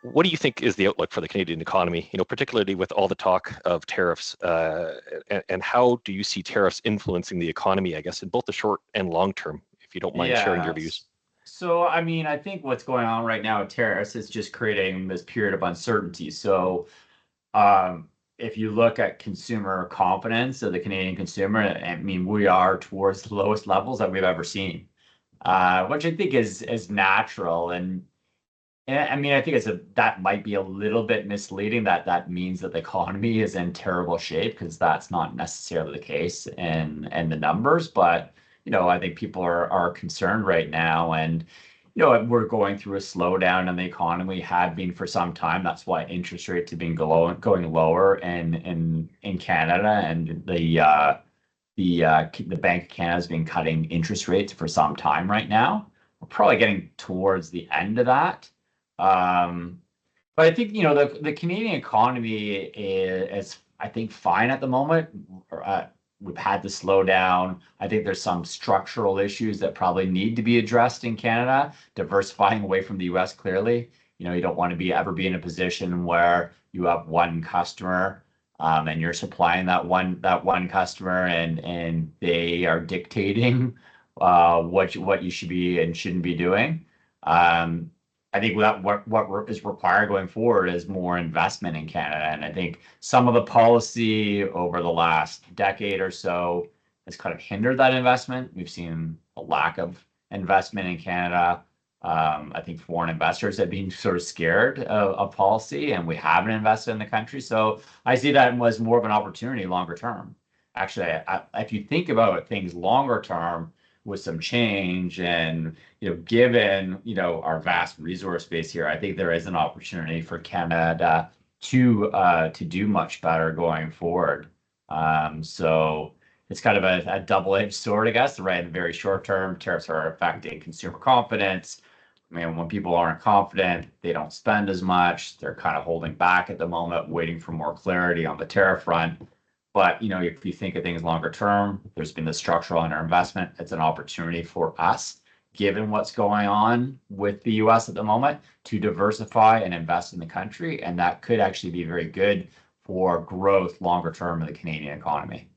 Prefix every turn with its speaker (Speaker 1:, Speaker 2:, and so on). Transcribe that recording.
Speaker 1: what do you think is the outlook for the Canadian economy, particularly with all the talk of tariffs, and how do you see tariffs influencing the economy, I guess, in both the short and long term, if you don't mind sharing your views?
Speaker 2: Yes. So, I mean, I think what's going on right now with tariffs is just creating this period of uncertainty. So, um, if you look at consumer confidence of the Canadian consumer, I mean, we are towards the lowest levels that we've ever seen, which I think is natural. And I mean, I think that might be a little bit misleading that that means that the economy is in terrible shape because that's not necessarily the case in the numbers. But I think people are concerned right now, and we're going through a slowdown in the economy. Had been for some time. That's why interest rates have been going lower in Canada, and the Bank of Canada has been cutting interest rates for some time right now. We're probably getting towards the end of that. Um, but I think, the Canadian economy is, I think, fine at the moment. We've had the slowdown. I think there's some structural issues that probably need to be addressed in Canada, diversifying away from the US clearly. You don't want to ever be in a position where you have one customer, and you're supplying that one customer, and they are dictating what you should be and shouldn't be doing. Um, I think that what is required going forward is more investment in Canada. And I think some of the policy over the last decade or so has kind of hindered that investment. We've seen a lack of investment in Canada. I think foreign investors have been sort of scared of policy, and we haven't invested in the country. So I see that as more of an opportunity longer term. Actually, if you think about things longer term with some change and given our vast resource base here, I think there is an opportunity for Canada to do much better going forward. So it's kind of a double-edged sword, I guess. Right, in the very short term, tariffs are affecting consumer confidence. I mean, when people aren't confident, they don't spend as much. They're kind of holding back at the moment, waiting for more clarity on the tariff front. But if you think of things longer term, there's been the structural underinvestment. It's an opportunity for us, given what's going on with the US at the moment, to diversify and invest in the country. And that could actually be very good for growth longer term in the Canadian economy.